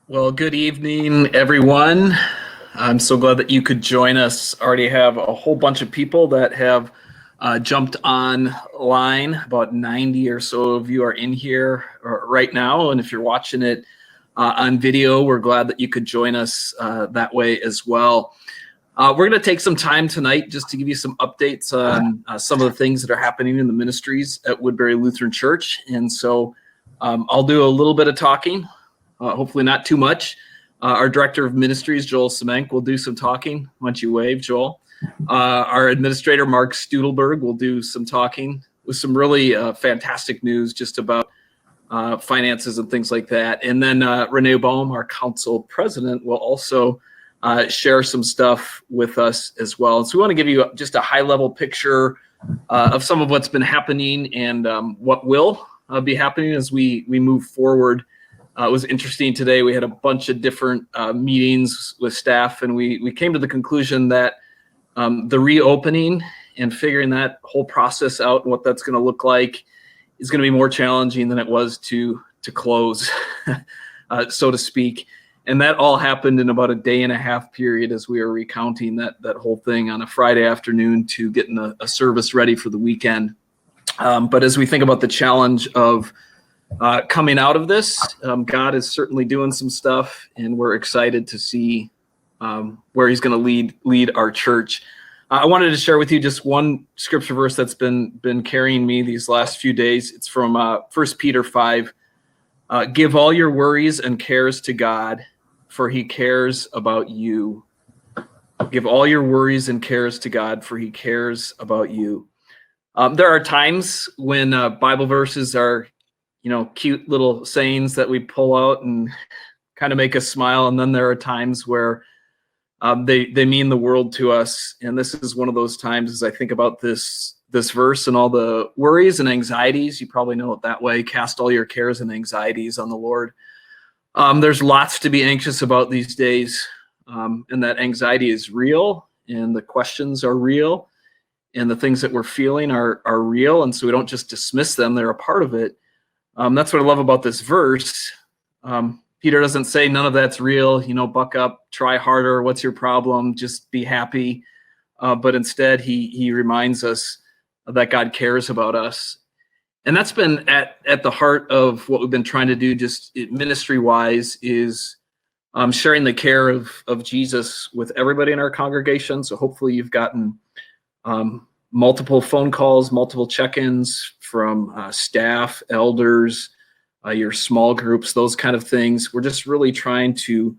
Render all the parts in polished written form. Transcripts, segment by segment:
Well, good evening, everyone. I'm so glad that you could join us. Already have a whole bunch of people that have jumped online. About 90 or so of you are in here right now. And if you're watching it on video, we're glad that you could join us that way as well. We're going to take some time tonight just to give you some updates on some of the things that are happening in the ministries at Woodbury Lutheran Church. And so I'll do a little bit of talking. Hopefully not too much. Our director of ministries, Joel Semenk, will do some talking. Why don't you wave, Joel? Our administrator, Mark Studelberg, will do some talking with some really fantastic news just about finances and things like that. And then Renee Baum, our council president, will also share some stuff with us as well. So we want to give you just a high-level picture of some of what's been happening and what will be happening as we move forward. It was interesting today. We had a bunch of different meetings with staff, and we came to the conclusion that the reopening and figuring that whole process out and what that's going to look like is going to be more challenging than it was to close, so to speak. And that all happened in about a day and a half period as we were recounting that whole thing on a Friday afternoon to getting a service ready for the weekend. But as we think about the challenge of coming out of this, God is certainly doing some stuff, and we're excited to see where He's going to lead our church. I wanted to share with you just one scripture verse that's been carrying me these last few days. It's from 1 Peter 5. Give all your worries and cares to God, for He cares about you. Give all your worries and cares to God, for He cares about you. There are times when Bible verses are cute little sayings that we pull out and kind of make us smile. And then there are times where they mean the world to us. And this is one of those times as I think about this verse and all the worries and anxieties. You probably know it that way. Cast all your cares and anxieties on the Lord. There's lots to be anxious about these days. And that anxiety is real, and the questions are real, and the things that we're feeling are real. And so we don't just dismiss them. They're a part of it. That's what I love about this verse. Peter doesn't say none of that's real, buck up, try harder, what's your problem, just be happy. But instead, he reminds us that God cares about us. And that's been at the heart of what we've been trying to do just ministry-wise is sharing the care of Jesus with everybody in our congregation. So hopefully you've gotten multiple phone calls, multiple check-ins from staff, elders, your small groups, those kind of things. We're just really trying to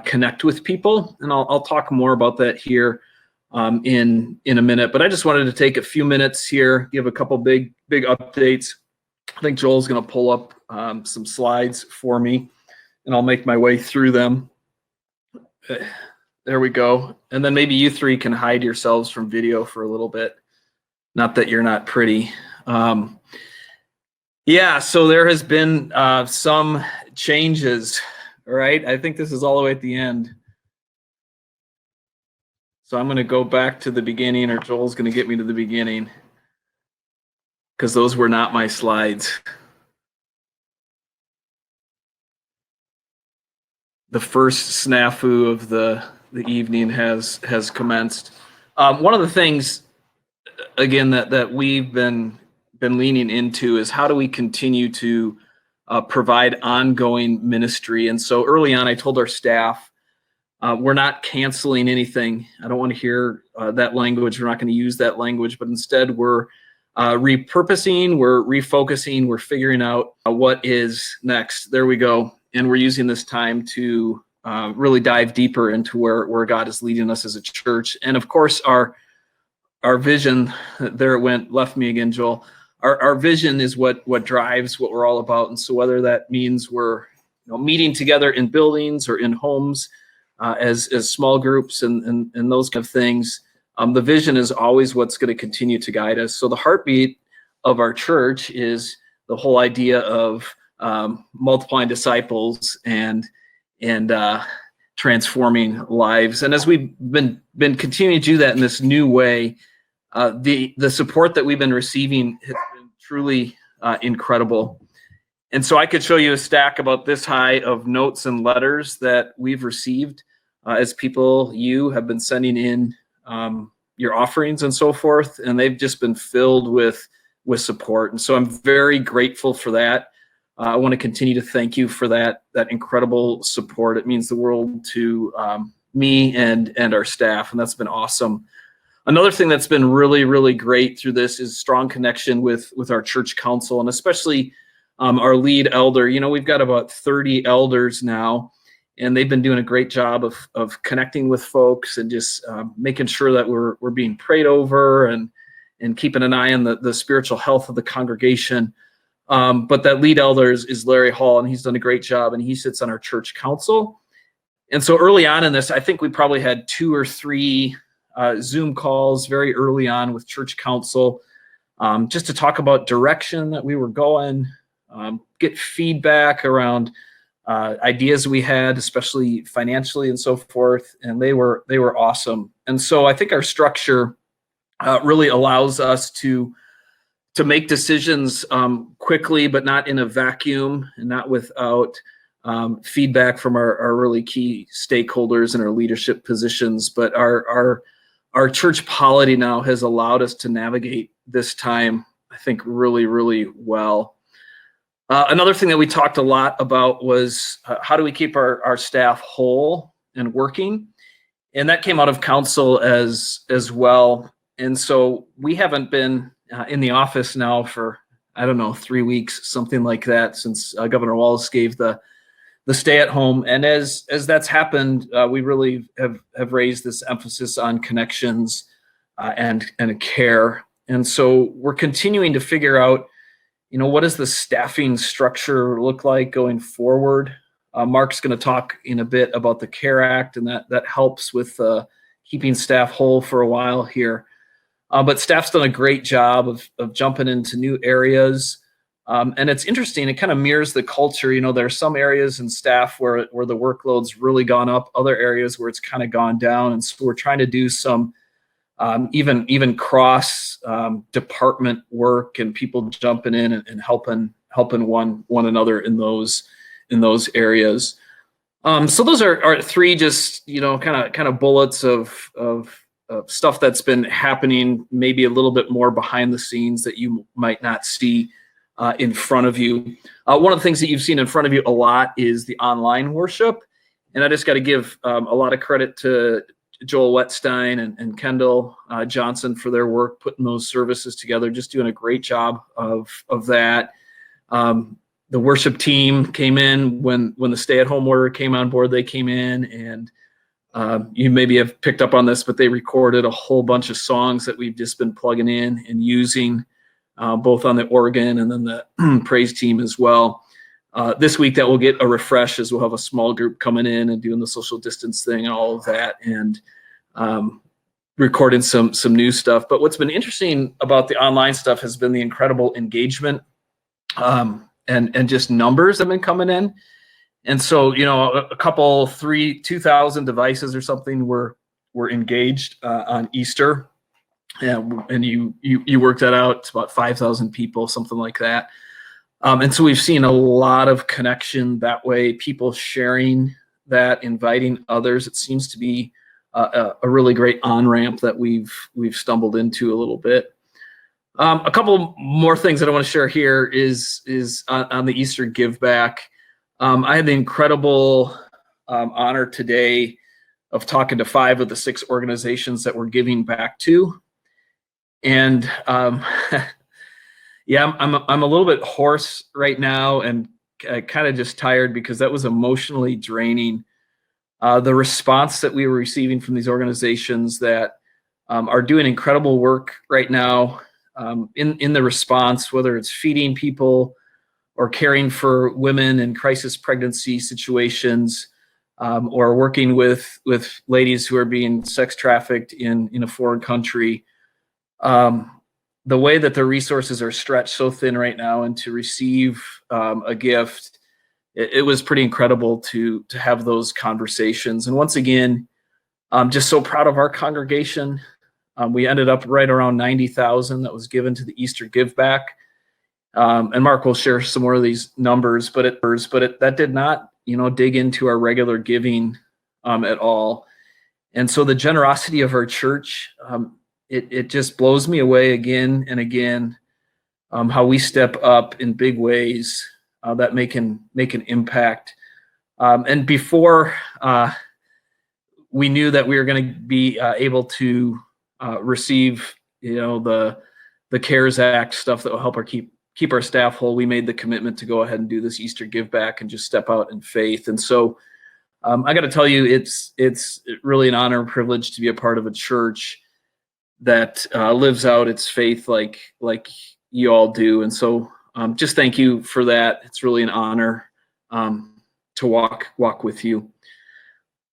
connect with people, and I'll talk more about that here in a minute. But I just wanted to take a few minutes here, give a couple big updates. I think Joel's going to pull up some slides for me, and I'll make my way through them. There we go. And then maybe you three can hide yourselves from video for a little bit. Not that you're not pretty. So there has been some changes, right? I think this is all the way at the end. So I'm going to go back to the beginning, or Joel's going to get me to the beginning, because those were not my slides. The first snafu of the evening has commenced. One of the things, again, that we've been leaning into is how do we continue to provide ongoing ministry. And so early on, I told our staff, we're not canceling anything. I don't want to hear that language. We're not going to use that language, but instead we're repurposing, we're refocusing, we're figuring out what is next. There we go. And we're using this time to really dive deeper into where God is leading us as a church. And of course, our vision, there it went, left me again, Joel. Our vision is what drives what we're all about. And so whether that means we're meeting together in buildings or in homes as small groups and those kind of things, the vision is always what's going to continue to guide us. So the heartbeat of our church is the whole idea of multiplying disciples and transforming lives. And as we've been continuing to do that in this new way, the support that we've been receiving has been truly incredible. And so I could show you a stack about this high of notes and letters that we've received as people, you have been sending in your offerings and so forth, and they've just been filled with support. And so I'm very grateful for that. I want to continue to thank you for that incredible support. It means the world to me and our staff, and that's been awesome. Another thing that's been really, really great through this is strong connection with our church council, and especially our lead elder. You know, we've got about 30 elders now, and they've been doing a great job of connecting with folks and just making sure that we're being prayed over and keeping an eye on the spiritual health of the congregation. But that lead elder is Larry Hall, and he's done a great job, and he sits on our church council. And so early on in this, I think we probably had 2 or 3 Zoom calls very early on with church council, just to talk about direction that we were going, get feedback around ideas we had, especially financially and so forth. And they were awesome. And so I think our structure really allows us to make decisions quickly, but not in a vacuum and not without feedback from our really key stakeholders and our leadership positions. But our church polity now has allowed us to navigate this time, I think, really, really well. Another thing that we talked a lot about was how do we keep our staff whole and working? And that came out of council as well. And so we haven't been in the office now for, I don't know, 3 weeks, something like that, since Governor Wallace gave the stay at home. And as that's happened, we really have raised this emphasis on connections and care. And so we're continuing to figure out, you know, what does the staffing structure look like going forward? Mark's going to talk in a bit about the CARE Act, and that helps with keeping staff whole for a while here. But staff's done a great job of jumping into new areas. And it's interesting, it kind of mirrors the culture. You know, there are some areas in staff where the workload's really gone up, other areas where it's kind of gone down. And so we're trying to do some even cross department work and people jumping in and helping one another in those areas. So those are 3 just, you know, kind of bullets of stuff that's been happening, maybe a little bit more behind the scenes that you might not see in front of you. One of the things that you've seen in front of you a lot is the online worship. And I just got to give a lot of credit to Joel Wetstein and Kendall Johnson for their work putting those services together, just doing a great job of that. The worship team came in when the stay-at-home order came on board. They came in, and you maybe have picked up on this, but they recorded a whole bunch of songs that we've just been plugging in and using, both on the organ and then the praise team as well. This week that will get a refresh as we'll have a small group coming in and doing the social distance thing and all of that, and recording some new stuff. But what's been interesting about the online stuff has been the incredible engagement and just numbers that have been coming in. And so, you know, a couple, 2,000 devices or something were engaged on Easter. And you worked that out. It's about 5,000 people, something like that. And so we've seen a lot of connection that way, people sharing that, inviting others. It seems to be a really great on-ramp that we've stumbled into a little bit. A couple more things that I want to share here is on the Easter Give Back. I had the incredible honor today of talking to 5 of the 6 organizations that we're giving back to. And yeah, I'm a little bit hoarse right now and kind of just tired because that was emotionally draining. The response that we were receiving from these organizations that are doing incredible work right now in the response, whether it's feeding people or caring for women in crisis pregnancy situations, or working with ladies who are being sex trafficked in a foreign country. The way that the resources are stretched so thin right now, and to receive a gift, it was pretty incredible to have those conversations. And once again, I'm just so proud of our congregation. We ended up right around 90,000 that was given to the Easter Give Back. And Mark will share some more of these numbers, but that did not, dig into our regular giving at all. And so the generosity of our church, it just blows me away again and again, how we step up in big ways that make an impact. And before we knew that we were going to be able to receive, the CARES Act stuff that will help keep our staff whole, we made the commitment to go ahead and do this Easter give back and just step out in faith. And so I got to tell you, it's really an honor and privilege to be a part of a church that lives out its faith like you all do. And so just thank you for that. It's really an honor to walk with you.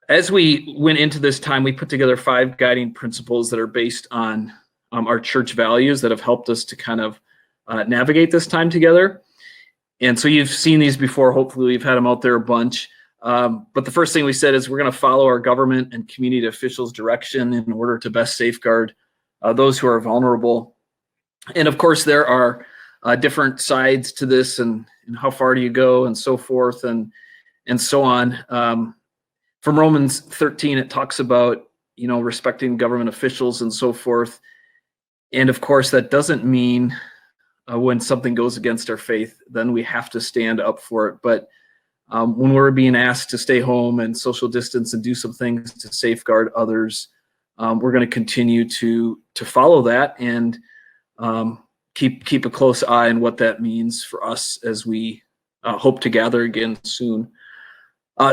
As we went into this time, we put together 5 guiding principles that are based on our church values that have helped us to kind of navigate this time together. And so you've seen these before. Hopefully we've had them out there a bunch. But the first thing we said is we're going to follow our government and community officials' direction in order to best safeguard those who are vulnerable. And of course, there are different sides to this, and how far do you go, and so forth, and so on. From Romans 13, it talks about, respecting government officials and so forth. And of course, that doesn't mean when something goes against our faith, then we have to stand up for it. But when we're being asked to stay home and social distance and do some things to safeguard others, we're going to continue to follow that and keep a close eye on what that means for us as we hope to gather again soon.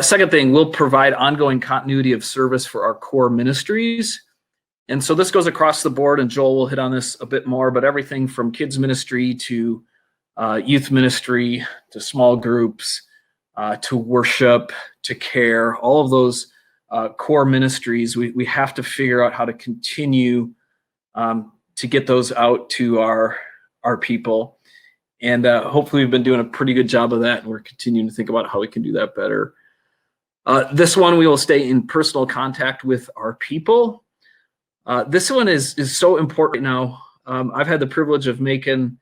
Second thing, we'll provide ongoing continuity of service for our core ministries. And so this goes across the board, and Joel will hit on this a bit more, but everything from kids ministry to youth ministry to small groups to worship to care, all of those core ministries, we have to figure out how to continue to get those out to our people. And hopefully we've been doing a pretty good job of that, and we're continuing to think about how we can do that better. This one, we will stay in personal contact with our people. This one is so important right now. I've had the privilege of making,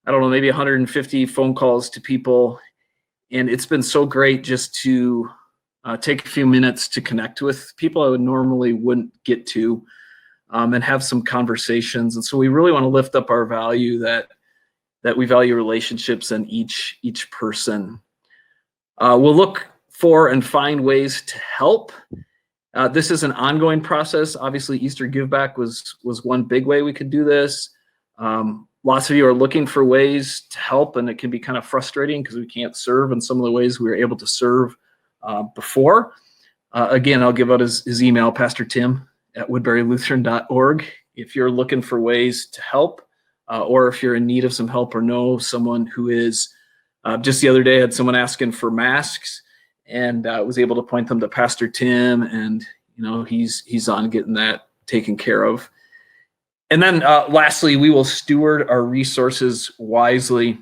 maybe 150 phone calls to people, and it's been so great just to take a few minutes to connect with people I would normally wouldn't get to, and have some conversations. And so we really want to lift up our value that we value relationships and each person. We'll look for and find ways to help. This is an ongoing process. Obviously, Easter Give Back was one big way we could do this. Lots of you are looking for ways to help, and it can be kind of frustrating because we can't serve in some of the ways we were able to serve before. Again, I'll give out his email, Pastor Tim at woodburylutheran.org, if you're looking for ways to help, or if you're in need of some help or know someone who is. Just the other day, I had someone asking for masks, and was able to point them to Pastor Tim, and he's on getting that taken care of. And then lastly, we will steward our resources wisely.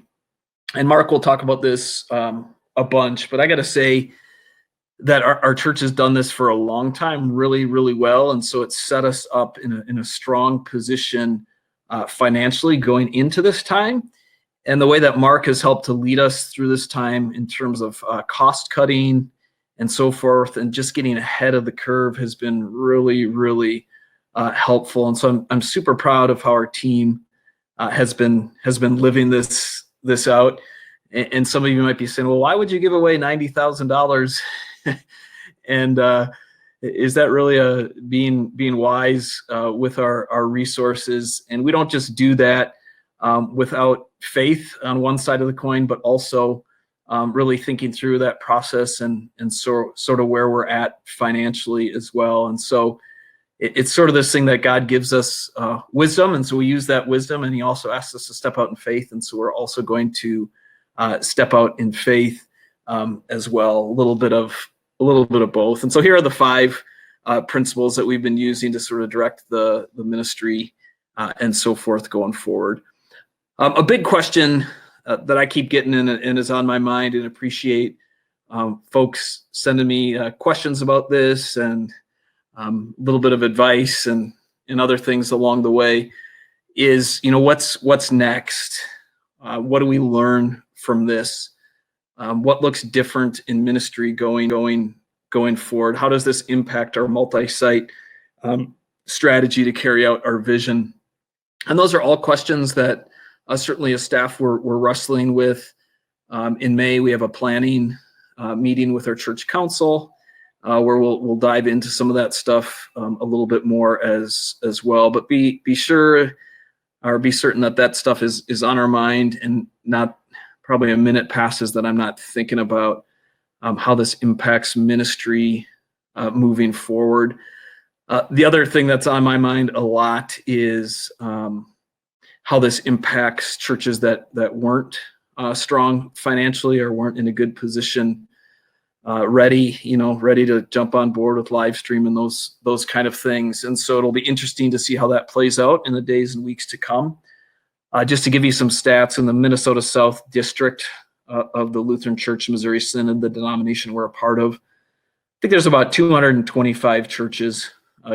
And Mark will talk about this a bunch, but I got to say that our church has done this for a long time really, really well. And so it's set us up in a strong position financially going into this time. And the way that Mark has helped to lead us through this time in terms of cost cutting and so forth, and just getting ahead of the curve has been really, really helpful. And so I'm super proud of how our team has been living this out. And some of you might be saying, well, why would you give away $90,000? And is that really being wise with our resources? And we don't just do that without faith on one side of the coin, but also really thinking through that process and sort of where we're at financially as well. And so it's sort of this thing that God gives us wisdom, and so we use that wisdom, and he also asks us to step out in faith, and so we're also going to step out in faith as well, a little bit of both. And so here are the 5 principles that we've been using to sort of direct the ministry and so forth going forward. A big question that I keep getting and is on my mind, and appreciate folks sending me questions about this, and a little bit of advice and other things along the way, is what's next? What do we learn from this? What looks different in ministry going forward? How does this impact our multi-site strategy to carry out our vision? And those are all questions that certainly as staff we're wrestling with. In May, we have a planning meeting with our church council where we'll dive into some of that stuff a little bit more as well. But be sure or be certain that stuff is on our mind, and not probably a minute passes that I'm not thinking about how this impacts ministry moving forward. The other thing that's on my mind a lot is how this impacts churches that weren't strong financially or weren't in a good position, ready to jump on board with live stream and those kind of things. And so it'll be interesting to see how that plays out in the days and weeks to come. Just to give you some stats, in the Minnesota South District of the Lutheran Church Missouri Synod, the denomination we're a part of, I think there's about 225 churches,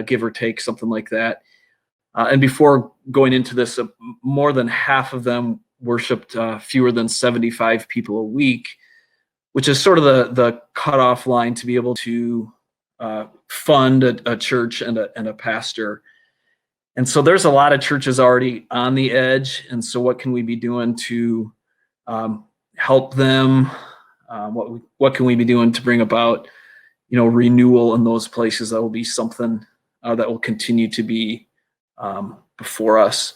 give or take, something like that. And before going into this, more than half of them worshiped fewer than 75 people a week, which is sort of the cutoff line to be able to fund a church and a pastor. And so there's a lot of churches already on the edge. And so what can we be doing to help them? What can we be doing to bring about, renewal in those places? That will be something that will continue to be before us.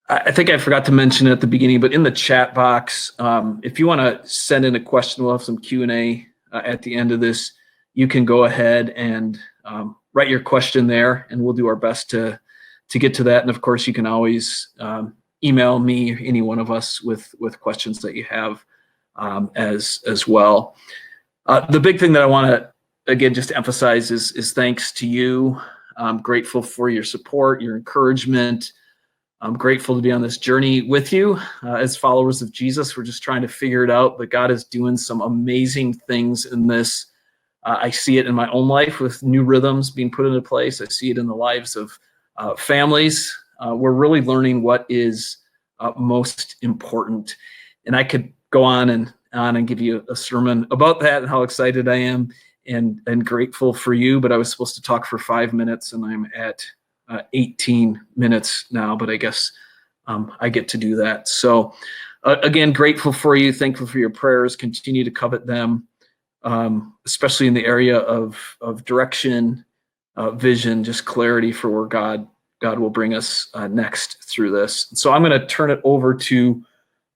I think I forgot to mention it at the beginning, but in the chat box, if you want to send in a question, we'll have some Q&A at the end of this. You can go ahead and write your question there, and we'll do our best to get to that. And of course, you can always email me or any one of us with questions that you have as well. The big thing that I want to, again, just emphasize is thanks to you. I'm grateful for your support, your encouragement. I'm grateful to be on this journey with you as followers of Jesus. We're just trying to figure it out, but God is doing some amazing things in this. I see it in my own life with new rhythms being put into place. I see it in the lives of families. We're really learning what is most important. And I could go on and give you a sermon about that and how excited I am and grateful for you, but I was supposed to talk for 5 minutes and I'm at 18 minutes now, but I guess I get to do that. So again, grateful for you, thankful for your prayers, continue to covet them, especially in the area of direction, vision, just clarity for where God will bring us next through this. So I'm going to turn it over to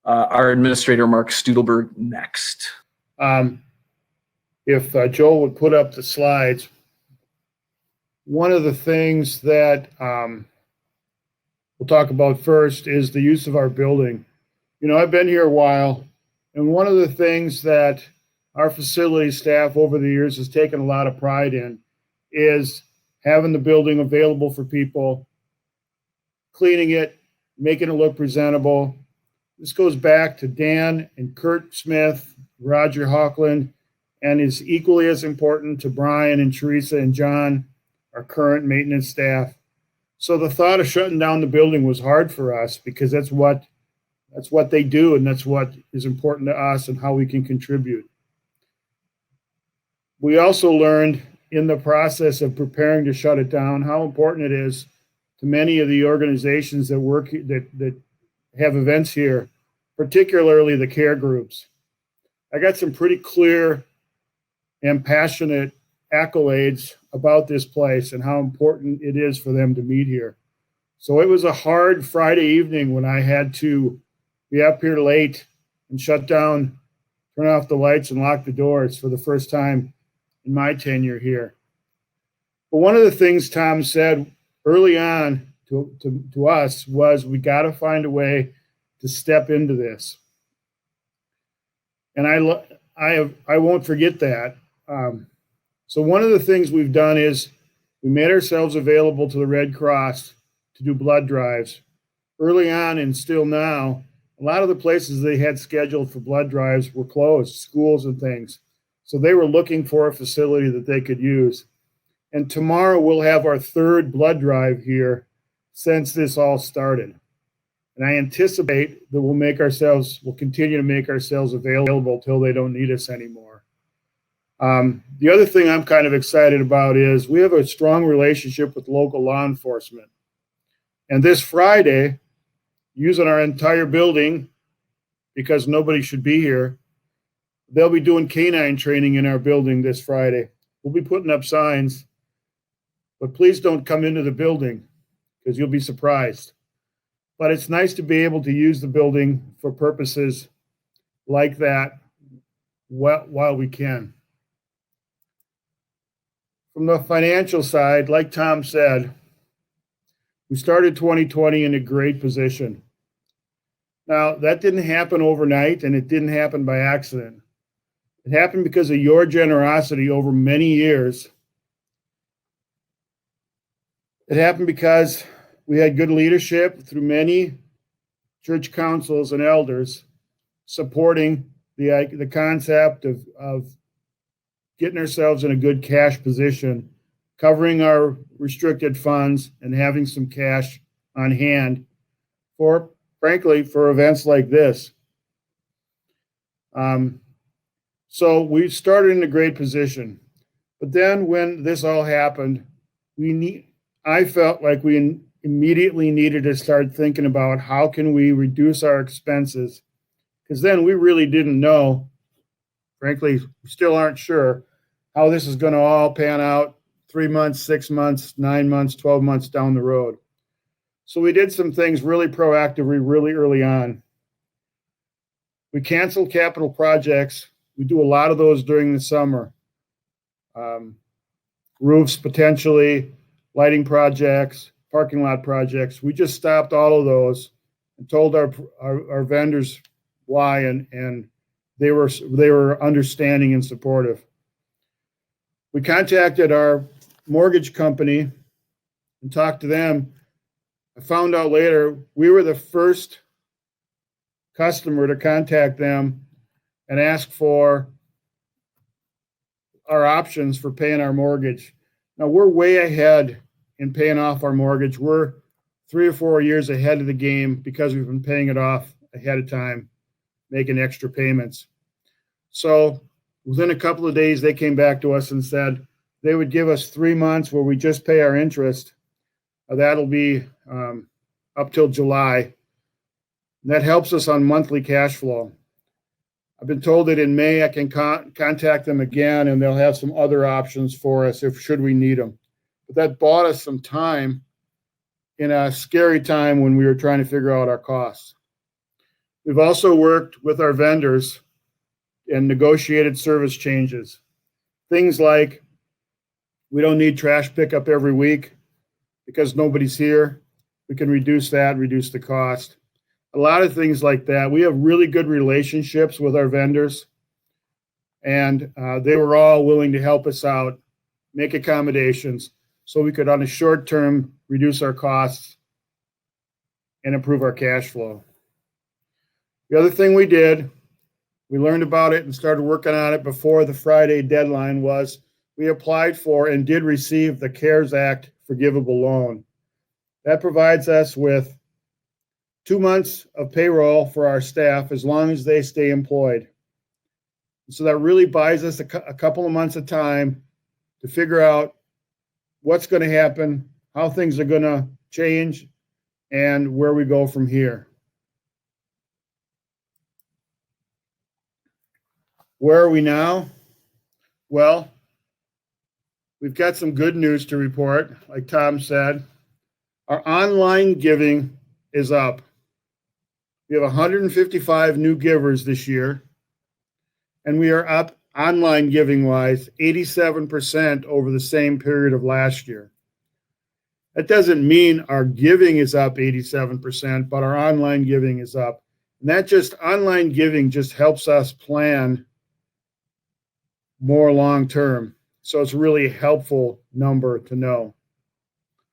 our administrator, Mark Studelberg, next. If Joel would put up the slides. One of the things that we'll talk about first is the use of our building. I've been here a while, and one of the things that our facility staff over the years has taken a lot of pride in is having the building available for people, cleaning it, making it look presentable. This goes back to Dan and Kurt Smith, Roger Hawkland, and is equally as important to Brian and Teresa and John, our current maintenance staff. So the thought of shutting down the building was hard for us because that's what they do, and that's what is important to us and how we can contribute. We also learned in the process of preparing to shut it down how important it is to many of the organizations that have events here, particularly the care groups. I got some pretty clear and passionate accolades about this place and how important it is for them to meet here. So it was a hard Friday evening when I had to be up here late and shut down, turn off the lights and lock the doors for the first time in my tenure here. But one of the things Tom said early on to us was we got to find a way to step into this. And I won't forget that. So one of the things we've done is we made ourselves available to the Red Cross to do blood drives. Early on and still now, a lot of the places they had scheduled for blood drives were closed, schools and things. So they were looking for a facility that they could use. And tomorrow we'll have our third blood drive here since this all started. And I anticipate that we'll continue to make ourselves available till they don't need us anymore. The other thing I'm kind of excited about is we have a strong relationship with local law enforcement. And this Friday, using our entire building, because nobody should be here, they'll be doing canine training in our building this Friday. We'll be putting up signs, but please don't come into the building because you'll be surprised. But it's nice to be able to use the building for purposes like that while we can. From the financial side, like Tom said, we started 2020 in a great position. Now, that didn't happen overnight, and it didn't happen by accident. It happened because of your generosity over many years. It happened because we had good leadership through many church councils and elders supporting the concept of getting ourselves in a good cash position, covering our restricted funds, and having some cash on hand for, frankly, for events like this. So we started in a great position. But then when this all happened, I felt like we immediately needed to start thinking about how can we reduce our expenses, because then we really didn't know, frankly, we still aren't sure how this is going to all pan out 3 months, 6 months, 9 months, 12 months down the road. So we did some things really proactively, really early on. We canceled capital projects. We do a lot of those during the summer. Roofs potentially, lighting projects, parking lot projects. We just stopped all of those and told our vendors why, and they were understanding and supportive. We contacted our mortgage company and talked to them. I found out later we were the first customer to contact them and ask for our options for paying our mortgage. Now we're way ahead in paying off our mortgage. We're 3 or 4 years ahead of the game because we've been paying it off ahead of time, making extra payments. So within a couple of days, they came back to us and said they would give us 3 months where we just pay our interest. That'll be up till July. And that helps us on monthly cash flow. I've been told that in May I can contact them again, and they'll have some other options for us should we need them. But that bought us some time in a scary time when we were trying to figure out our costs. We've also worked with our vendors and negotiated service changes. Things like we don't need trash pickup every week because nobody's here. We can reduce that, reduce the cost. A lot of things like that. We have really good relationships with our vendors, and they were all willing to help us out, make accommodations, so we could, on a short term, reduce our costs and improve our cash flow. The other thing we did, we learned about it and started working on it before the Friday deadline, was we applied for and did receive the CARES Act forgivable loan. That provides us with 2 months of payroll for our staff as long as they stay employed. So that really buys us a couple of months of time to figure out what's going to happen, how things are going to change, and where we go from here. Where are we now? Well, we've got some good news to report. Like Tom said, our online giving is up. We have 155 new givers this year, and we are up online giving-wise 87% over the same period of last year. That doesn't mean our giving is up 87%, but our online giving is up. And that just, online giving just helps us plan more long-term. So it's really a helpful number to know.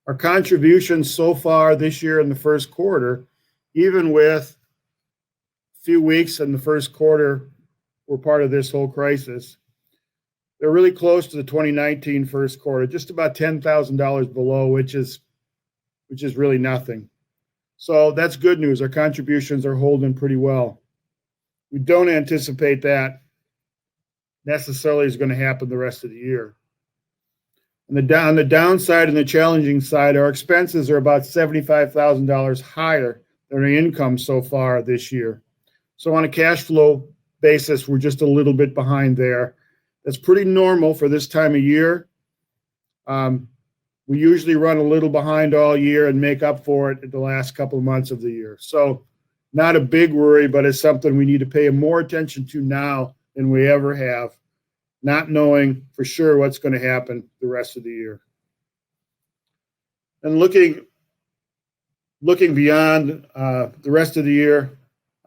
Our contributions so far this year in the first quarter, even with few weeks in the first quarter were part of this whole crisis, they're really close to the 2019 first quarter, just about $10,000 below, which is really nothing. So that's good news. Our contributions are holding pretty well. We don't anticipate that necessarily is going to happen the rest of the year. On the downside and the challenging side, our expenses are about $75,000 higher than our income so far this year. So on a cash flow basis, we're just a little bit behind there. That's pretty normal for this time of year. We usually run a little behind all year and make up for it at the last couple of months of the year. So not a big worry, but it's something we need to pay more attention to now than we ever have, not knowing for sure what's going to happen the rest of the year. And looking beyond the rest of the year,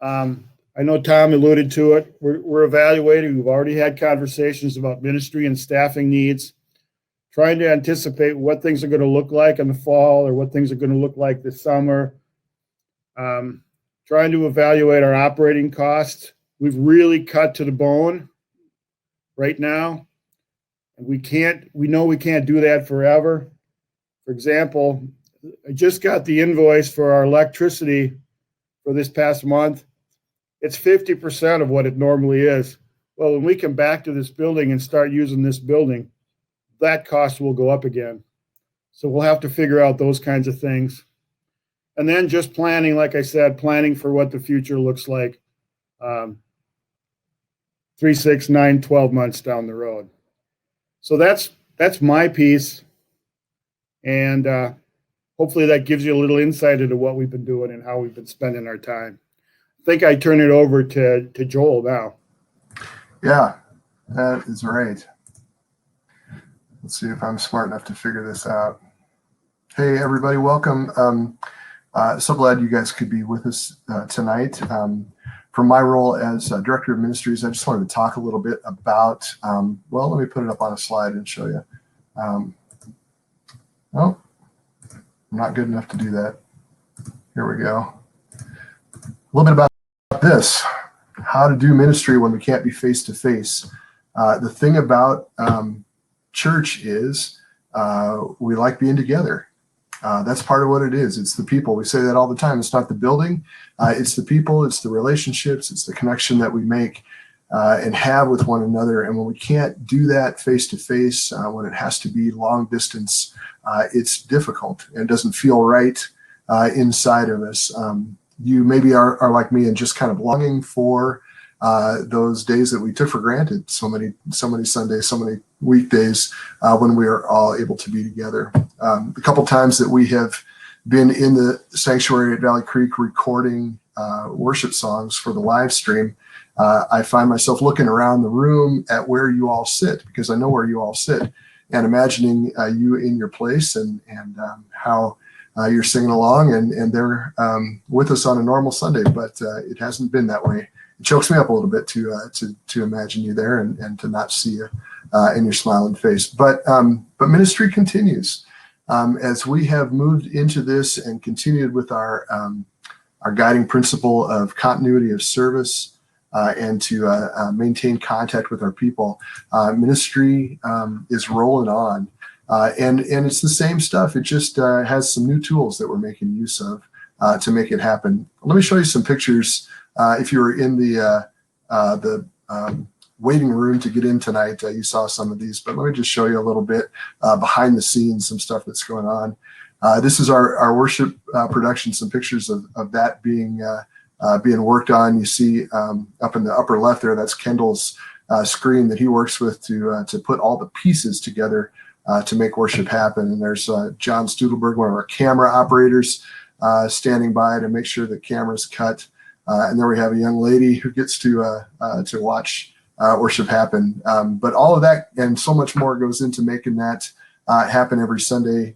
I know Tom alluded to it. We're evaluating. We've already had conversations about ministry and staffing needs, trying to anticipate what things are going to look like in the fall or what things are going to look like this summer. Trying to evaluate our operating costs. We've really cut to the bone right now. We know we can't do that forever. For example, I just got the invoice for our electricity for this past month. It's 50% of what it normally is. Well, when we come back to this building and start using this building, that cost will go up again. So we'll have to figure out those kinds of things. And then just planning, like I said, planning for what the future looks like 3, 6, 9, 12 months down the road. So that's my piece. And hopefully that gives you a little insight into what we've been doing and how we've been spending our time. I think I turn it over to Joel now. Yeah, that is right. Let's see if I'm smart enough to figure this out. Hey, everybody, welcome. So glad you guys could be with us tonight. From my role as Director of Ministries, I just wanted to talk a little bit about, well, let me put it up on a slide and show you. Oh, I'm not good enough to do that. Here we go. A little bit about this, how to do ministry when we can't be face-to-face. The thing about church is we like being together. That's part of what it is. It's the people. We say that all the time. It's not the building. It's the people. It's the relationships. It's the connection that we make and have with one another. And when we can't do that face to face, when it has to be long distance, it's difficult and doesn't feel right inside of us. You maybe are like me and just kind of longing for those days that we took for granted. So many Sundays, so many weekdays when we are all able to be together. A couple times that we have been in the sanctuary at Valley Creek recording worship songs for the live stream, I find myself looking around the room at where you all sit, because I know where you all sit, and imagining you in your place and how you're singing along and they're with us on a normal Sunday, but it hasn't been that way. It chokes me up a little bit to imagine you there and to not see you in your smiling face. But ministry continues as we have moved into this and continued with our guiding principle of continuity of service and to maintain contact with our people. Ministry is rolling on, and it's the same stuff. It just has some new tools that we're making use of to make it happen. Let me show you some pictures. If you were in the waiting room to get in tonight, you saw some of these, but let me just show you a little bit behind the scenes, some stuff that's going on. This is our worship production, some pictures of that being worked on. You see up in the upper left there, that's Kendall's screen that he works with to put all the pieces together to make worship happen. And there's John Studelberg, one of our camera operators, standing by to make sure the camera's cut. And then we have a young lady who gets to watch worship happen. But all of that and so much more goes into making that happen every Sunday.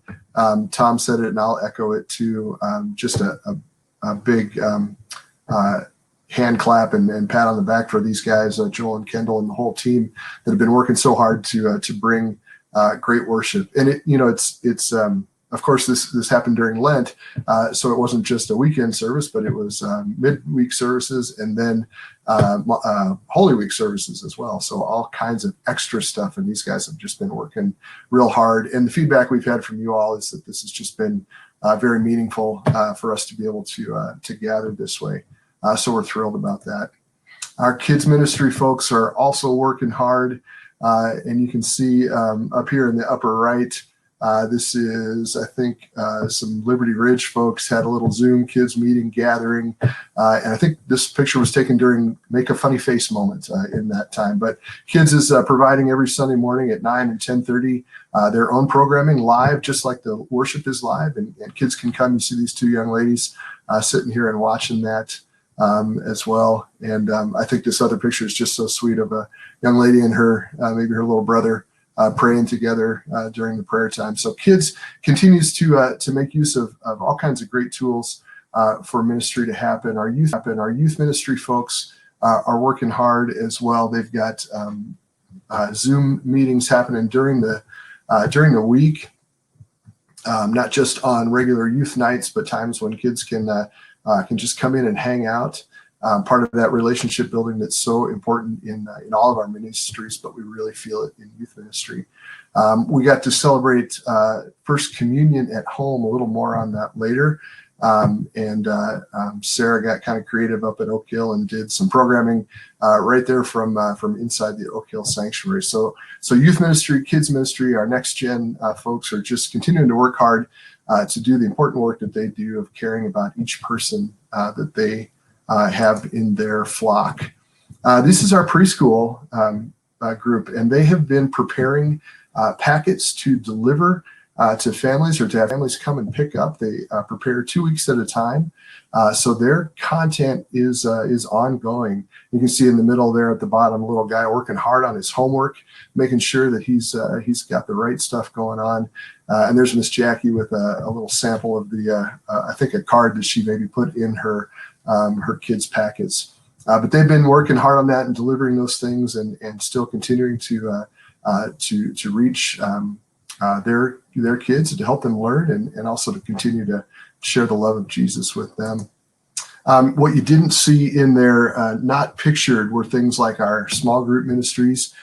Tom said it, and I'll echo it too. Just a big hand clap and pat on the back for these guys, Joel and Kendall and the whole team that have been working so hard to bring great worship. And it's of course, this happened during Lent, so it wasn't just a weekend service, but it was midweek services and then Holy Week services as well. So all kinds of extra stuff, and these guys have just been working real hard. And the feedback we've had from you all is that this has just been very meaningful for us to be able to gather this way. So we're thrilled about that. Our kids ministry folks are also working hard, and you can see up here in the upper right, this is, I think, some Liberty Ridge folks had a little Zoom kids meeting gathering, and I think this picture was taken during Make a Funny Face moment in that time. But Kids is providing every Sunday morning at 9 and 10:30 their own programming live, just like the worship is live, and kids can come. You see these two young ladies sitting here and watching that as well. And I think this other picture is just so sweet of a young lady and her, maybe her little brother, praying together during the prayer time. So Kids continues to make use of all kinds of great tools for ministry to happen. Our youth ministry folks are working hard as well. They've got Zoom meetings happening during the week, not just on regular youth nights, but times when kids can just come in and hang out. Part of that relationship building that's so important in all of our ministries, but we really feel it in youth ministry. We got to celebrate First Communion at home, a little more on that later. Sarah got kind of creative up at Oak Hill and did some programming right there from inside the Oak Hill Sanctuary. So youth ministry, kids ministry, our next gen folks are just continuing to work hard to do the important work that they do of caring about each person that they have in their flock. This is our preschool group, and they have been preparing packets to deliver to families, or to have families come and pick up. They prepare 2 weeks at a time, so their content is ongoing. You can see in the middle there at the bottom, a little guy working hard on his homework, making sure that he's got the right stuff going on. And there's Miss Jackie with a little sample of the I think a card that she maybe put in her kids' packets. But they've been working hard on that and delivering those things, and still continuing to reach their kids, and to help them learn, and also to continue to share the love of Jesus with them. What you didn't see in there, not pictured, were things like our small group ministries,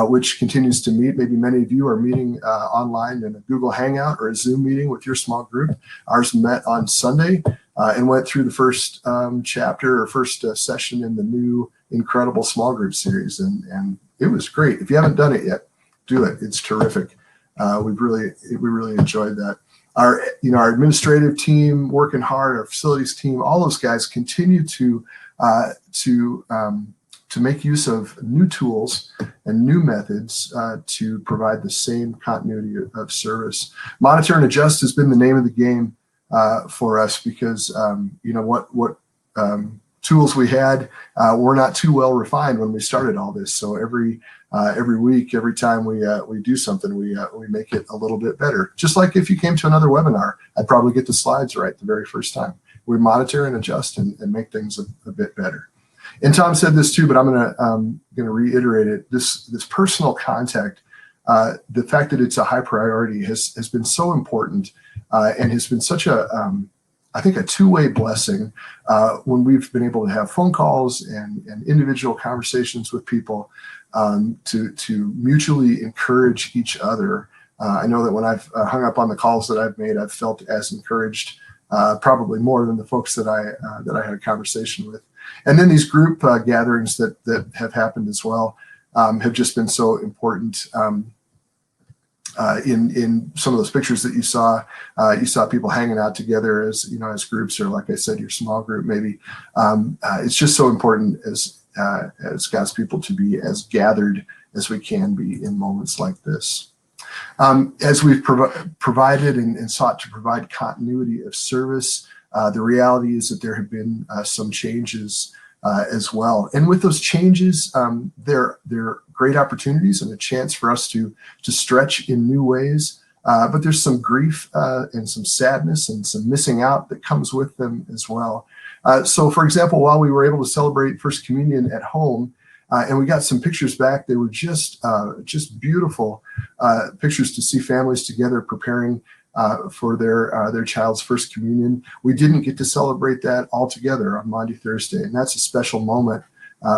which continues to meet. Maybe many of you are meeting online in a Google Hangout or a Zoom meeting with your small group. Ours met on Sunday and went through the first chapter or first session in the new incredible small group series, and it was great. If you haven't done it yet, do it. It's terrific. We really enjoyed that. Our administrative team working hard, our facilities team, all those guys continue to make use of new tools and new methods to provide the same continuity of service. Monitor and adjust has been the name of the game for us, because what tools we had were not too well refined when we started all this. So every week, every time we do something, we make it a little bit better. Just like if you came to another webinar, I'd probably get the slides right the very first time. We monitor and adjust and make things a bit better. And Tom said this too, but I'm gonna reiterate it. This personal contact, the fact that it's a high priority has been so important, and has been such I think a two-way blessing when we've been able to have phone calls and individual conversations with people to mutually encourage each other. I know that when I've hung up on the calls that I've made, I've felt as encouraged, probably more than the folks that I had a conversation with. And then these group gatherings that have happened as well have just been so important. In some of those pictures that you saw people hanging out together as groups, or like I said, your small group maybe. It's just so important as God's people to be as gathered as we can be in moments like this. As we've provided and sought to provide continuity of service, the reality is that there have been some changes as well. And with those changes, there are great opportunities and a chance for us to stretch in new ways. But there's some grief and some sadness and some missing out that comes with them as well. So, for example, while we were able to celebrate First Communion at home, and we got some pictures back, they were just beautiful pictures to see families together preparing for their child's first communion. We didn't get to celebrate that all together on Maundy Thursday, and that's a special moment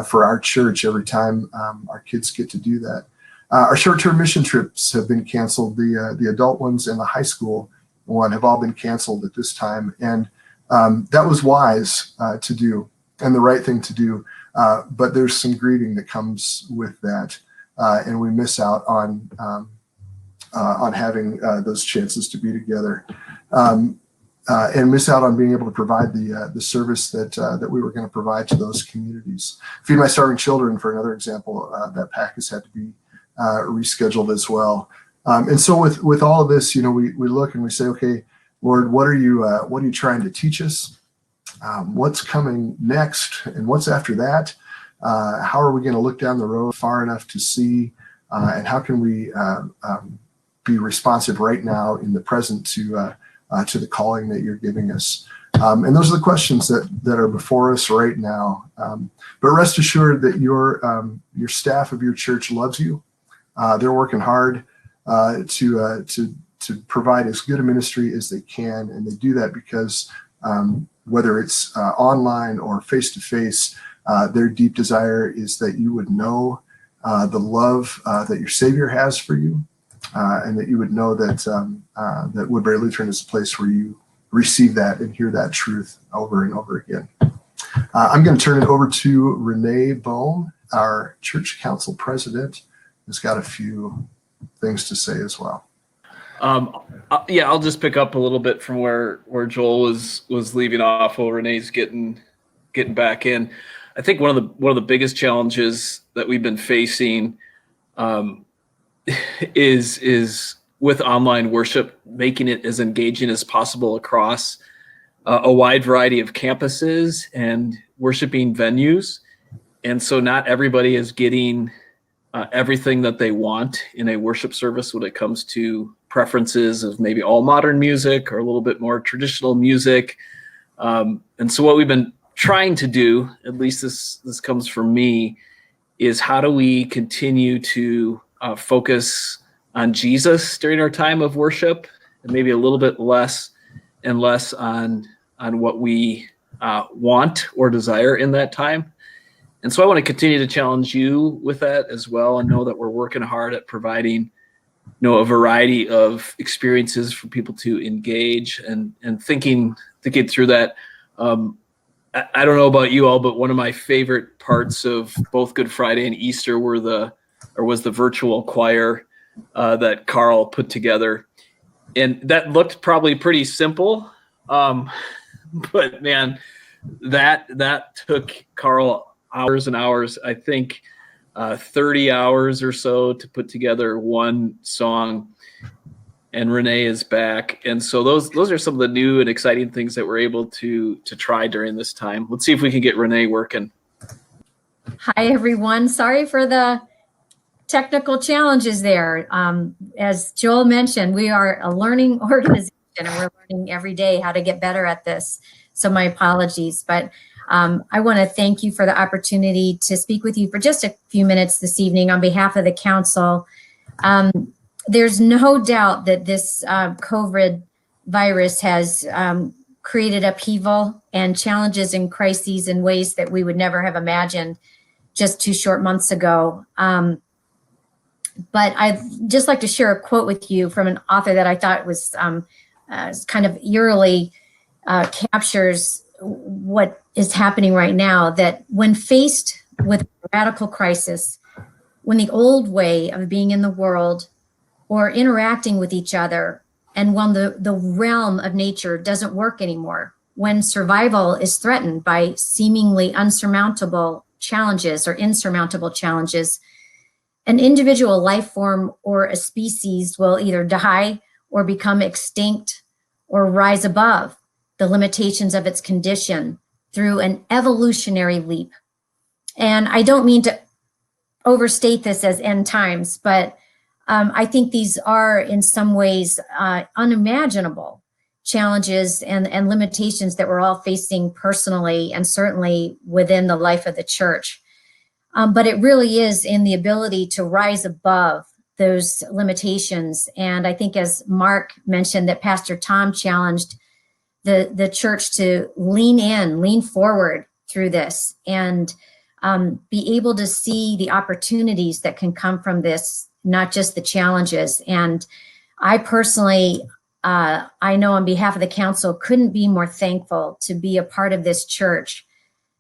for our church every time our kids get to do that. Our short-term mission trips have been canceled. The adult ones and the high school one have all been canceled at this time, and that was wise to do and the right thing to do. But there's some grieving that comes with that, and we miss out on having those chances to be together, and miss out on being able to provide the service that we were going to provide to those communities. Feed My Starving Children, for another example, that PAC has had to be rescheduled as well. And so with all of this, we look and we say, okay, Lord, what are you trying to teach us? What's coming next, and what's after that? How are we going to look down the road far enough to see, and how can we be responsive right now in the present to the calling that you're giving us? And those are the questions that are before us right now. But rest assured that your staff of your church loves you. They're working hard to provide as good a ministry as they can, and they do that because whether it's online or face-to-face, their deep desire is that you would know the love that your Savior has for you, and that you would know that Woodbury Lutheran is a place where you receive that and hear that truth over and over again. I'm going to turn it over to Renee Bohm, our church council president, who's got a few things to say as well. I'll just pick up a little bit from where Joel was leaving off while Renee's getting back in. I think one of the biggest challenges that we've been facing is with online worship, making it as engaging as possible across a wide variety of campuses and worshiping venues. And so not everybody is getting everything that they want in a worship service when it comes to preferences of maybe all modern music or a little bit more traditional music. And so what we've been trying to do, at least this comes from me, is how do we continue to focus on Jesus during our time of worship, and maybe a little bit less and less on what we want or desire in that time. And so I want to continue to challenge you with that as well, and know that we're working hard at providing a variety of experiences for people to engage and thinking through that. I don't know about you all, but one of my favorite parts of both Good Friday and Easter was the virtual choir that Carl put together. And that looked probably pretty simple. But man, that took Carl hours and hours, I think 30 hours or so to put together one song. And Renee is back. And so those are some of the new and exciting things that we're able to try during this time. Let's see if we can get Renee working. Hi, everyone. Sorry for the technical challenges there. As Joel mentioned, we are a learning organization, and we're learning every day how to get better at this. So my apologies, but I want to thank you for the opportunity to speak with you for just a few minutes this evening on behalf of the council. There's no doubt that this COVID virus has created upheaval and challenges and crises in ways that we would never have imagined just 2 short months ago. But I'd just like to share a quote with you from an author that I thought was kind of eerily captures what is happening right now, that when faced with a radical crisis, when the old way of being in the world or interacting with each other, and when the realm of nature doesn't work anymore, when survival is threatened by seemingly unsurmountable challenges or insurmountable challenges, an individual life form or a species will either die or become extinct or rise above the limitations of its condition through an evolutionary leap. And I don't mean to overstate this as end times, but I think these are in some ways unimaginable challenges and limitations that we're all facing personally and certainly within the life of the church. But it really is in the ability to rise above those limitations. And I think, as Mark mentioned, that Pastor Tom challenged the church to lean forward through this, and be able to see the opportunities that can come from this, not just the challenges. And I personally, I know on behalf of the council, couldn't be more thankful to be a part of this church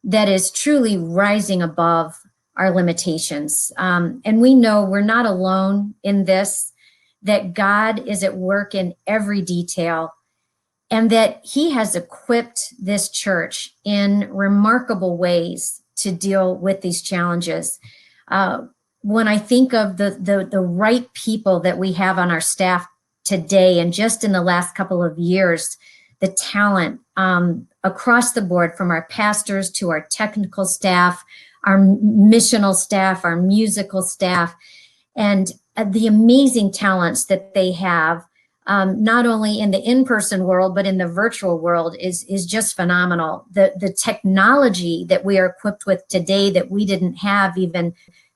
that is truly rising above our limitations. And we know we're not alone in this, that God is at work in every detail, and that he has equipped this church in remarkable ways to deal with these challenges. When I think of the right people that we have on our staff today, and just in the last couple of years, the talent across the board, from our pastors to our technical staff, our missional staff, our musical staff, and the amazing talents that they have, not only in the in-person world, but in the virtual world, is just phenomenal. The technology that we are equipped with today that we didn't have even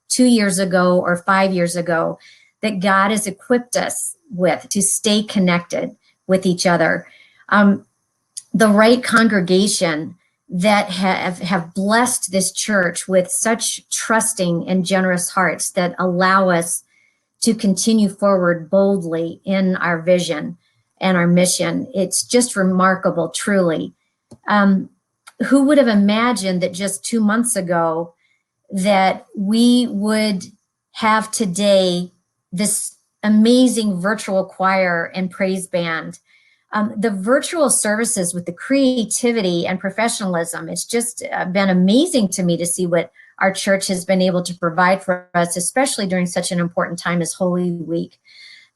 2 years ago or 5 years ago, that God has equipped us with to stay connected with each other. The right congregation that have blessed this church with such trusting and generous hearts that allow us to continue forward boldly in our vision and our mission. It's just remarkable, truly. Who would have imagined that just 2 months ago that we would have today this amazing virtual choir and praise band? The virtual services with the creativity and professionalism, it's just been amazing to me to see what our church has been able to provide for us, especially during such an important time as Holy Week.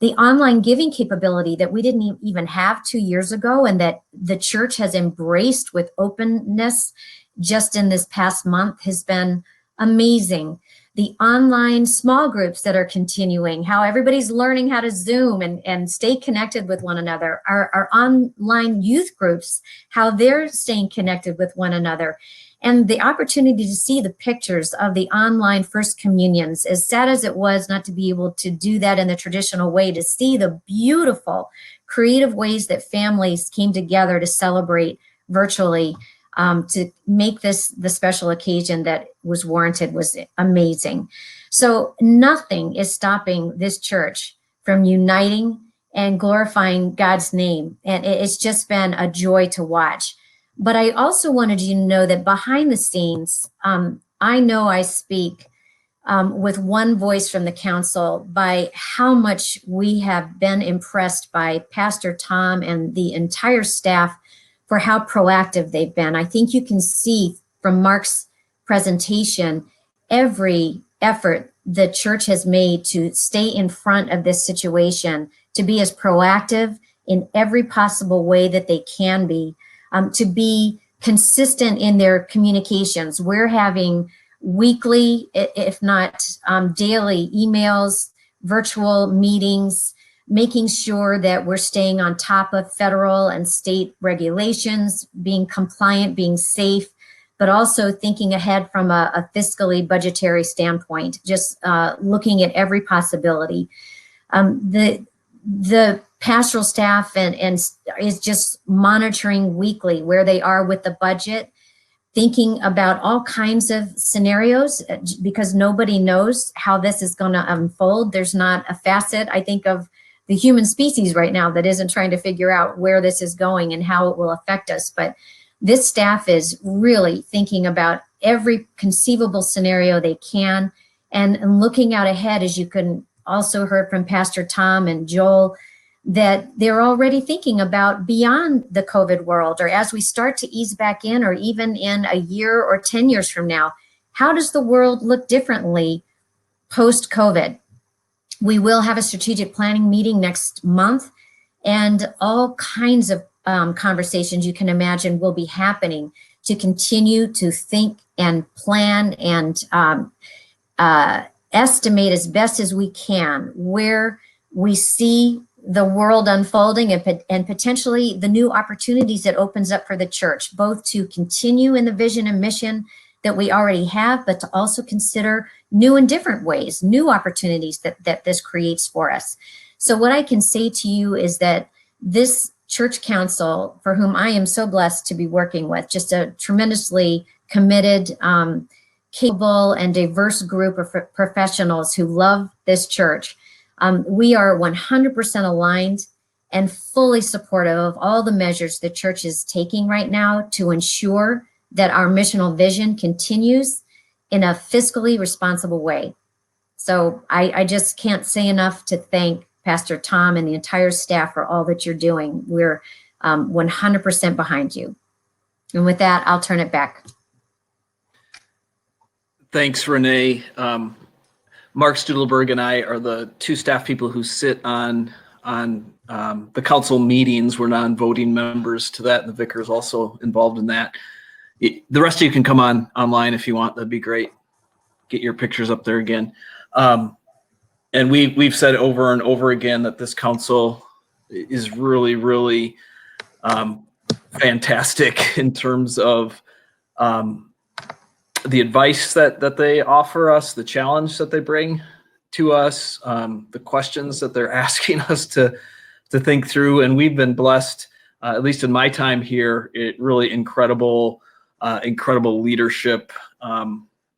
The online giving capability that we didn't even have 2 years ago, and that the church has embraced with openness just in this past month, has been amazing. The online small groups that are continuing, how everybody's learning how to Zoom and stay connected with one another. Our online youth groups, how they're staying connected with one another. And the opportunity to see the pictures of the online First Communions, as sad as it was not to be able to do that in the traditional way, to see the beautiful, creative ways that families came together to celebrate virtually, to make this the special occasion that was warranted, was amazing. So nothing is stopping this church from uniting and glorifying God's name. And it's just been a joy to watch. But I also wanted you to know that behind the scenes, I know I speak with one voice from the council by how much we have been impressed by Pastor Tom and the entire staff for how proactive they've been. I think you can see from Mark's presentation every effort the church has made to stay in front of this situation, to be as proactive in every possible way that they can be, to be consistent in their communications. We're having weekly, if not daily, emails, virtual meetings, making sure that we're staying on top of federal and state regulations, being compliant, being safe, but also thinking ahead from a fiscally budgetary standpoint, just looking at every possibility. The pastoral staff and is just monitoring weekly where they are with the budget, thinking about all kinds of scenarios, because nobody knows how this is going to unfold. There's not a facet, I think, of the human species right now that isn't trying to figure out where this is going and how it will affect us. But this staff is really thinking about every conceivable scenario they can, and looking out ahead, as you can also heard from Pastor Tom and Joel, that they're already thinking about beyond the COVID world, or as we start to ease back in, or even in a year or 10 years from now, how does the world look differently post-COVID? We will have a strategic planning meeting next month, and all kinds of conversations you can imagine will be happening to continue to think and plan and estimate as best as we can where we see the world unfolding, and potentially the new opportunities that opens up for the church, both to continue in the vision and mission, that we already have, but to also consider new and different ways, new opportunities that this creates for us. So what I can say to you is that this church council, for whom I am so blessed to be working with, just a tremendously committed, capable, and diverse group of professionals who love this church. We are 100% aligned and fully supportive of all the measures the church is taking right now to ensure that our missional vision continues in a fiscally responsible way. So I just can't say enough to thank Pastor Tom and the entire staff for all that you're doing. We're 100% behind you. And with that, I'll turn it back. Thanks, Renee. Mark Studelberg and I are the two staff people who sit on the council meetings. We're non-voting members to that, and the vicar is also involved in that. The rest of you can come online if you want. That'd be great. Get your pictures up there again. And we've said over and over again that this council is really, really fantastic in terms of the advice that they offer us, the challenge that they bring to us, the questions that they're asking us to think through. And we've been blessed, at least in my time here, really incredible leadership.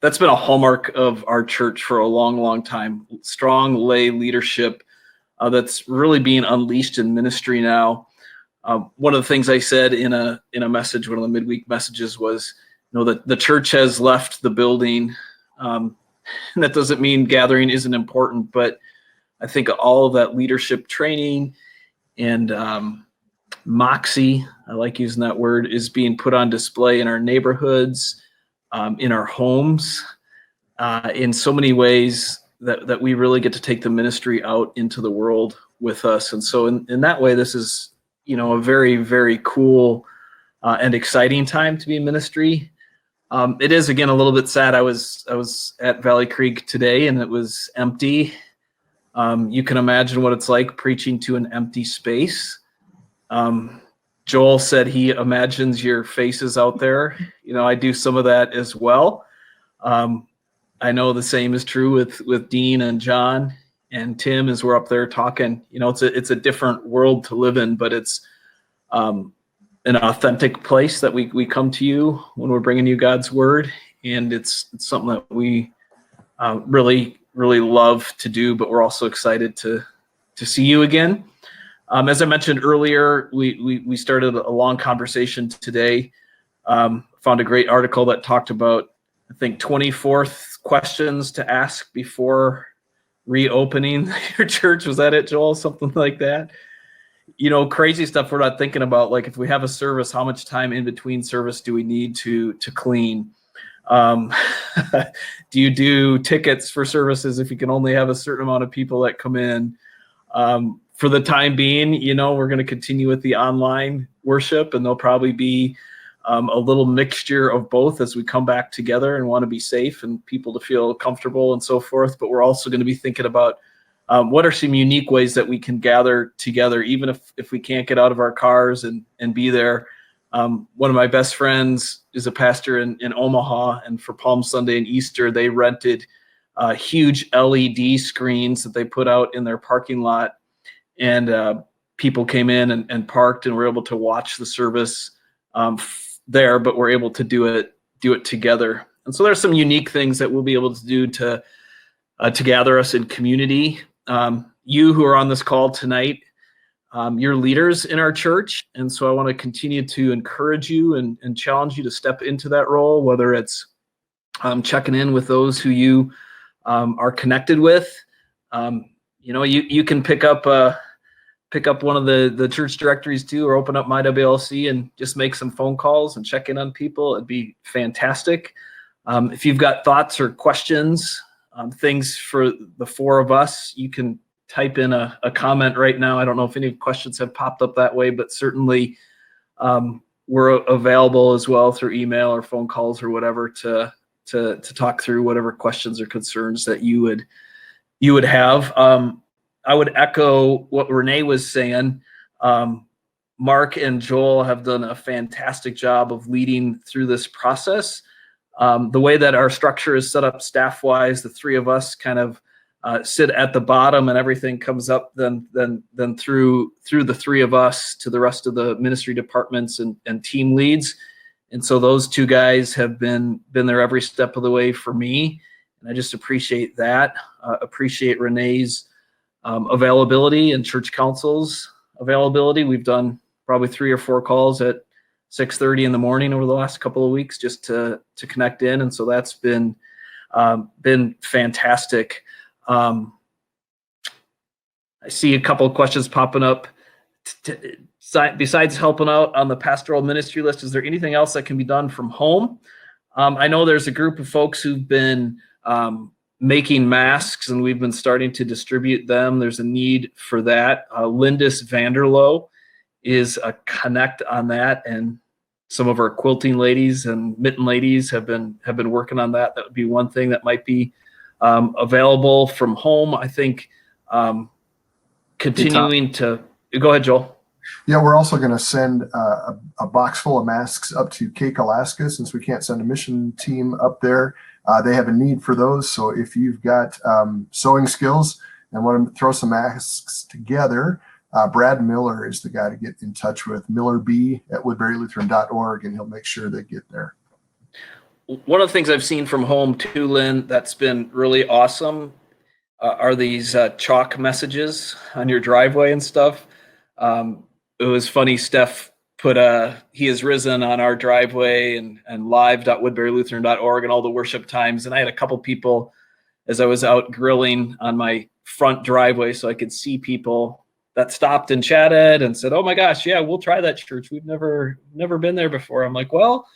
That's been a hallmark of our church for a long, long time. Strong lay leadership that's really being unleashed in ministry now. One of the things I said in a message, one of the midweek messages, was, that the church has left the building. And that doesn't mean gathering isn't important, but I think all of that leadership training and moxie, I like using that word, is being put on display in our neighborhoods, in our homes, in so many ways that we really get to take the ministry out into the world with us. And so in that way, this is, a very, very cool and exciting time to be in ministry. It is, again, a little bit sad. I was at Valley Creek today and it was empty. You can imagine what it's like preaching to an empty space. Joel said he imagines your faces out there. I do some of that as well. I know the same is true with Dean and John and Tim as we're up there talking. It's a different world to live in, but it's an authentic place that we come to you when we're bringing you God's word. And it's something that we really, really love to do, but we're also excited to see you again. As I mentioned earlier, we started a long conversation today. Found a great article that talked about, I think, 24th questions to ask before reopening your church. Was that it, Joel? Something like that? Crazy stuff we're not thinking about. Like, if we have a service, how much time in between service do we need to clean? Do you do tickets for services if you can only have a certain amount of people that come in? For the time being, we're going to continue with the online worship, and there'll probably be a little mixture of both as we come back together and want to be safe and people to feel comfortable and so forth. But we're also going to be thinking about what are some unique ways that we can gather together, even if we can't get out of our cars and be there. One of my best friends is a pastor in Omaha, and for Palm Sunday and Easter, they rented huge LED screens that they put out in their parking lot. And people came in and parked and were able to watch the service there, but we're able to do it together. And so there's some unique things that we'll be able to do to gather us in community. You who are on this call tonight, you're leaders in our church. And so I want to continue to encourage you and challenge you to step into that role, whether it's checking in with those who you are connected with. You can pick up one of the church directories too, or open up My WLC and just make some phone calls and check in on people. It'd be fantastic. If you've got thoughts or questions, things for the four of us, you can type in a comment right now. I don't know if any questions have popped up that way, but certainly we're available as well through email or phone calls or whatever to talk through whatever questions or concerns that you would have. I would echo what Renee was saying. Mark and Joel have done a fantastic job of leading through this process. The way that our structure is set up staff-wise, the three of us kind of sit at the bottom, and everything comes up then through the three of us to the rest of the ministry departments and team leads. And so those two guys have been there every step of the way for me, and I just appreciate that. Appreciate Renee's availability and church council's availability. We've done probably 3 or 4 calls at 6:30 in the morning over the last couple of weeks just to connect in, and so that's been fantastic. I see a couple of questions popping up. Besides helping out on the pastoral ministry list, is there anything else that can be done from home? I know there's a group of folks who've been making masks, and we've been starting to distribute them. There's a need for that. Lindis Vanderloo is a connect on that, and some of our quilting ladies and mitten ladies have been working on that. That would be one thing that might be available from home. I think continuing to go ahead, Joel. Yeah, we're also going to send a box full of masks up to Cake, Alaska, since we can't send a mission team up there. They have a need for those. So if you've got sewing skills and want to throw some masks together, Brad Miller is the guy to get in touch with, millerb@woodburylutheran.org, and he'll make sure they get there. One of the things I've seen from home too, Lynn, that's been really awesome are these chalk messages on your driveway and stuff. It was funny, Steph put he is risen on our driveway and live.woodburylutheran.org and all the worship times. And I had a couple people as I was out grilling on my front driveway so I could see people that stopped and chatted and said, "Oh my gosh, yeah, we'll try that church. We've never been there before." I'm like, well,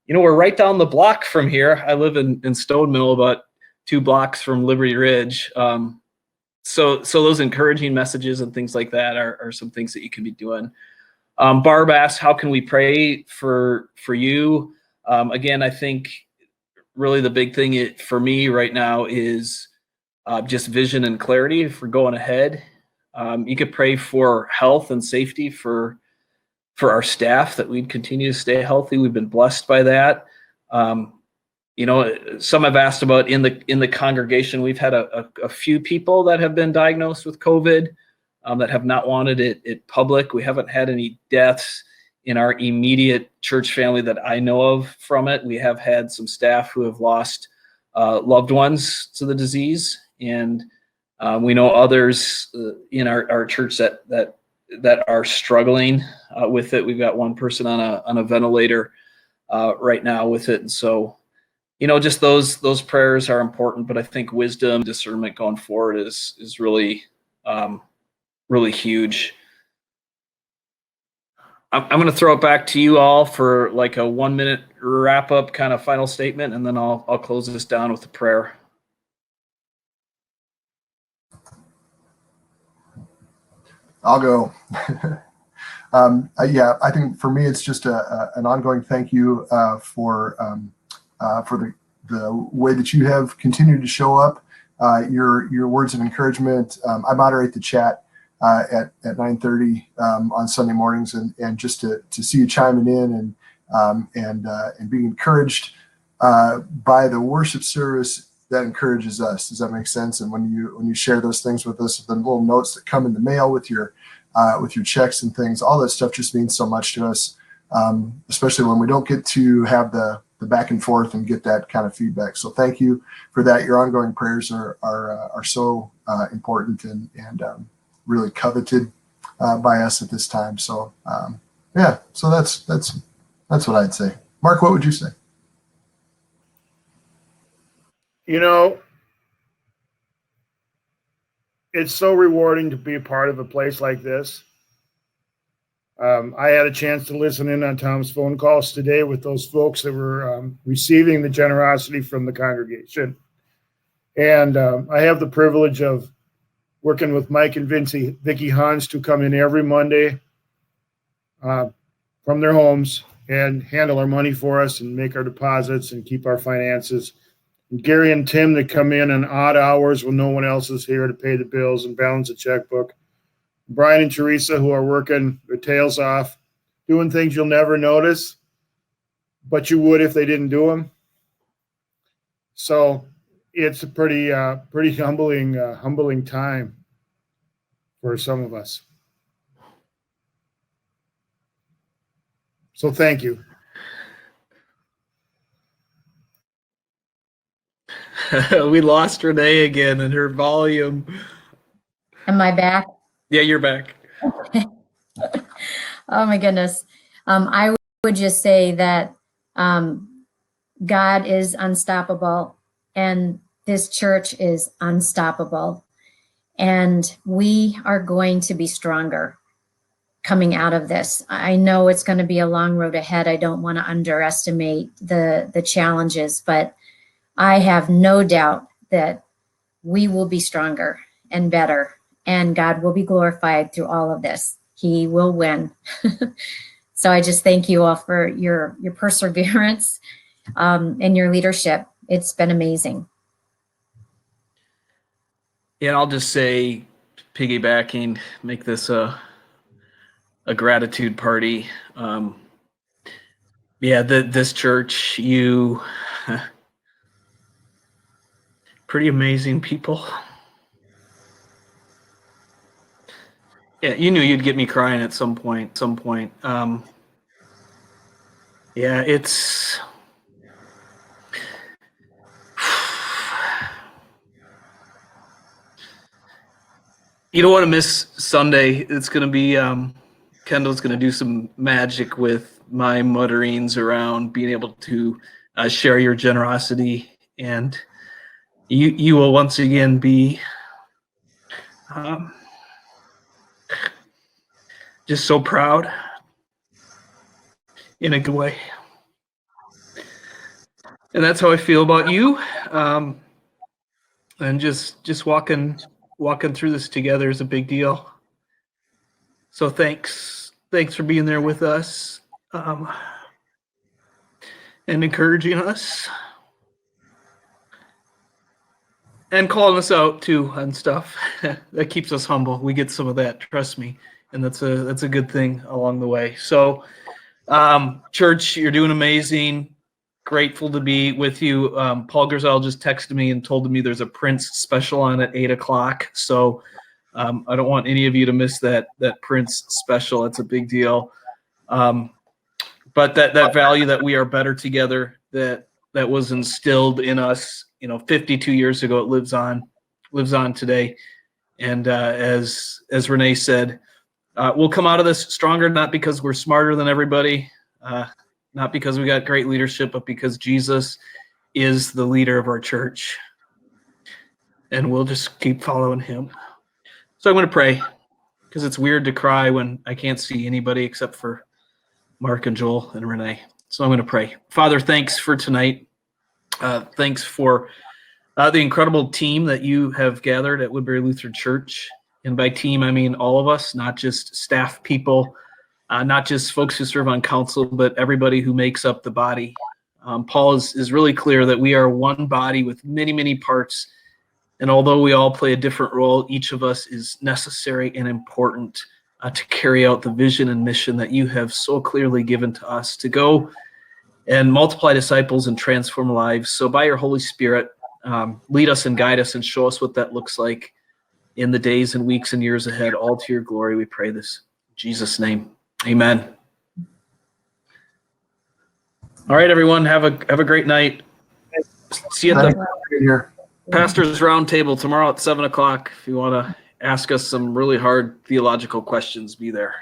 we're right down the block from here. I live in Stone Mill, about 2 blocks from Liberty Ridge. So those encouraging messages and things like that are some things that you can be doing. Barb asked, how can we pray for you? Again, I think really the big thing for me right now is just vision and clarity if we're going ahead. You could pray for health and safety for our staff, that we'd continue to stay healthy. We've been blessed by that. Some have asked about in the congregation. We've had a few people that have been diagnosed with COVID that have not wanted it public. We haven't had any deaths in our immediate church family that I know of from it. We have had some staff who have lost loved ones to the disease, and we know others in our church that are struggling with it. We've got one person on a ventilator right now with it, and so just those prayers are important. But I think wisdom, discernment going forward is really really huge. I'm going to throw it back to you all for like a 1-minute wrap up kind of final statement, and then I'll close this down with a prayer. I'll go. Yeah, I think for me, it's just an ongoing thank you for the way that you have continued to show up, your words of encouragement. I moderate the chat at 9:30 on Sunday mornings, and just to see you chiming in and being encouraged by the worship service, that encourages us. Does that make sense? And when you share those things with us, the little notes that come in the mail with your checks and things, all that stuff just means so much to us, especially when we don't get to have the back and forth and get that kind of feedback. So thank you for that. Your ongoing prayers are so important and really coveted by us at this time. So yeah, so that's what I'd say. Mark, what would you say? It's so rewarding to be a part of a place like this. I had a chance to listen in on Tom's phone calls today with those folks that were receiving the generosity from the congregation. And I have the privilege of working with Mike and Vicky Hans to come in every Monday from their homes and handle our money for us and make our deposits and keep our finances. And Gary and Tim that come in on odd hours when no one else is here to pay the bills and balance a checkbook. Brian and Teresa, who are working their tails off, doing things you'll never notice, but you would if they didn't do them. So it's a pretty humbling time for some of us. So thank you. We lost Renee again and her volume. Am I back? Yeah, you're back. Oh my goodness. I would just say that God is unstoppable and this church is unstoppable. And we are going to be stronger coming out of this. I know it's going to be a long road ahead. I don't want to underestimate the challenges, but I have no doubt that we will be stronger and better, and God will be glorified through all of this. He will win. So I just thank you all for your perseverance and your leadership. It's been amazing. Yeah, I'll just say, piggybacking, make this a gratitude party. This church, you pretty amazing people. Yeah, you knew you'd get me crying at some point. Yeah, it's you don't want to miss Sunday. It's going to be Kendall's going to do some magic with my mutterings around being able to share your generosity, and you will once again be just so proud in a good way. And that's how I feel about you. And just walking through this together is a big deal. So thanks for being there with us and encouraging us and calling us out too on stuff. That keeps us humble. We get some of that, trust me, and that's a good thing along the way. So church, you're doing amazing. Grateful to be with you. Paul Grisel just texted me and told me there's a Prince special on at 8:00. So I don't want any of you to miss that Prince special. It's a big deal. But that value that we are better together, that was instilled in us, 52 years ago, it lives on today. And as Renee said, we'll come out of this stronger, not because we're smarter than everybody, not because we got great leadership, but because Jesus is the leader of our church. And we'll just keep following him. So I'm going to pray, because it's weird to cry when I can't see anybody except for Mark and Joel and Renee. So I'm going to pray. Father, thanks for tonight. Thanks for the incredible team that you have gathered at Woodbury Lutheran Church. And by team, I mean all of us, not just staff people, not just folks who serve on council, but everybody who makes up the body. Paul is really clear that we are one body with many, many parts. And although we all play a different role, each of us is necessary and important to carry out the vision and mission that you have so clearly given to us, to go and multiply disciples and transform lives. So by your Holy Spirit, lead us and guide us and show us what that looks like in the days and weeks and years ahead, all to your glory. We pray this in Jesus' name. Amen. All right, everyone, have a great night. See you at the Pastor's Roundtable tomorrow at 7:00. If you want to ask us some really hard theological questions, be there.